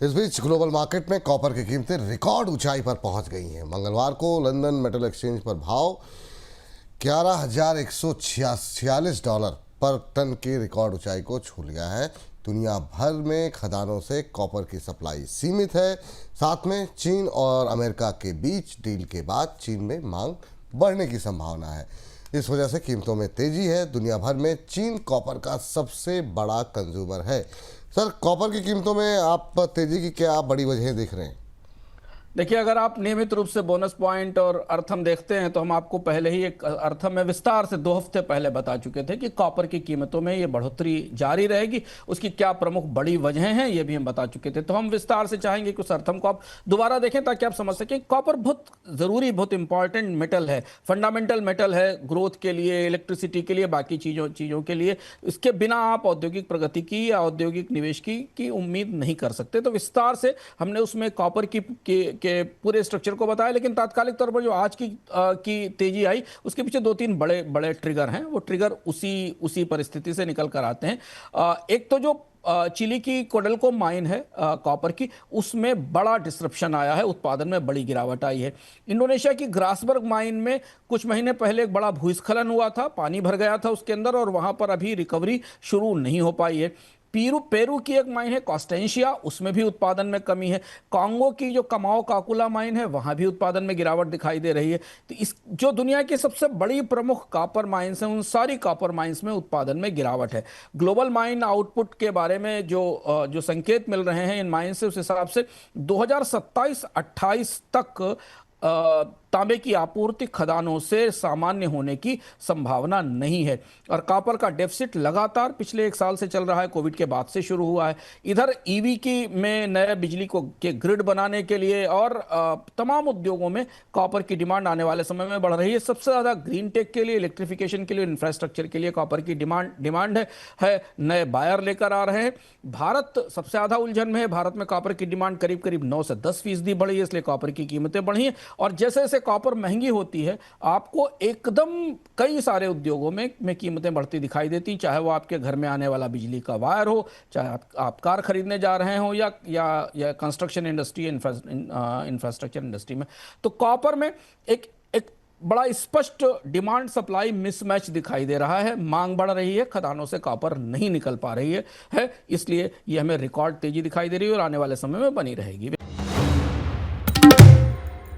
इस बीच global market में copper की कीमतें रिकॉर्ड ऊंचाई पर पहुंच गई हैं। मंगलवार को लंदन मेटल एक्सचेंज पर भाव $11,146 पर टन की रिकॉर्ड ऊंचाई को छू लिया है। दुनिया भर में खदानों से कॉपर की सप्लाई सीमित है। साथ में चीन और अमेरिका के बीच डील के बाद चीन में मांग बढ़ने की संभावना है। इस वजह से कीमतों में तेजी है। दुनिया भर में चीन कॉपर का सबसे बड़ा कंज्यूमर है। सर, कॉपर की कीमतों में आप तेजी की क्या बड़ी वजहें देख रहे हैं? देखिए, अगर आप नियमित रूप से बोनस पॉइंट और अर्थम देखते हैं तो हम आपको पहले ही एक अर्थम में विस्तार से 2 हफ्ते पहले बता चुके थे कि कॉपर की कीमतों में ये बढ़ोतरी जारी रहेगी। उसकी क्या प्रमुख बड़ी वजहें हैं ये भी हम बता चुके थे। तो हम विस्तार से चाहेंगे कि उस अर्थम को आप दोबारा देखें ताकि आप समझ सकें। कॉपर बहुत ज़रूरी, बहुत इंपॉर्टेंट मेटल है, फंडामेंटल मेटल है ग्रोथ के लिए, इलेक्ट्रिसिटी के लिए, बाकी चीज़ों के लिए। इसके बिना आप औद्योगिक प्रगति की या औद्योगिक निवेश की उम्मीद नहीं कर सकते। तो विस्तार से हमने उसमें कॉपर के पूरे स्ट्रक्चर को बताया। लेकिन तात्कालिक तौर पर जो आज की तेजी आई उसके पीछे 2-3 बड़े बड़े ट्रिगर हैं। वो ट्रिगर उसी परिस्थिति से निकल कर आते हैं। एक तो जो चिली की कोडेल्को माइन है कॉपर की, उसमें बड़ा डिसरप्शन आया है, उत्पादन में बड़ी गिरावट आई है। इंडोनेशिया की ग्रासबर्ग माइन में कुछ महीने पहले एक बड़ा भूस्खलन हुआ था, पानी भर गया था उसके अंदर और वहां पर अभी रिकवरी शुरू नहीं हो पाई है। पेरू की एक माइन है कॉस्टेंशिया, उसमें भी उत्पादन में कमी है। कांगो की जो कमाओ काकुला माइन है वहां भी उत्पादन में गिरावट दिखाई दे रही है। तो इस जो दुनिया की सबसे बड़ी प्रमुख कॉपर माइंस हैं उन सारी कॉपर माइंस में उत्पादन में गिरावट है। ग्लोबल माइन आउटपुट के बारे में जो संकेत मिल रहे हैं इन माइन से, उस हिसाब से 2027-28 तक तांबे की आपूर्ति खदानों से सामान्य होने की संभावना नहीं है। और कॉपर का डेफिसिट लगातार पिछले 1 साल से चल रहा है, कोविड के बाद से शुरू हुआ है। इधर ईवी की में नए बिजली के ग्रिड बनाने के लिए और तमाम उद्योगों में कॉपर की डिमांड आने वाले समय में बढ़ रही है। सबसे ज़्यादा ग्रीन टेक के लिए, इलेक्ट्रिफिकेशन के लिए, इंफ्रास्ट्रक्चर के लिए कॉपर की डिमांड है। नए बायर लेकर आ रहे हैं। भारत सबसे ज़्यादा उलझन में है। भारत में कॉपर की डिमांड करीब 9 से 10% बढ़ी है, इसलिए कॉपर की कीमतें बढ़ी हैं। और जैसे जैसे कॉपर महंगी होती है आपको एकदम कई सारे उद्योगों में कीमतें बढ़ती दिखाई देती, चाहे वो आपके घर में आने वाला बिजली का वायर हो, चाहे आप कार खरीदने जा रहे हो या कंस्ट्रक्शन इंडस्ट्री, इंफ्रास्ट्रक्चर इंडस्ट्री में। तो कॉपर में एक बड़ा स्पष्ट डिमांड सप्लाई मिसमैच दिखाई दे रहा है। मांग बढ़ रही है, खदानों से कॉपर नहीं निकल पा रही है। इसलिए ये हमें रिकॉर्ड तेजी दिखाई दे रही है और आने वाले समय में बनी रहेगी।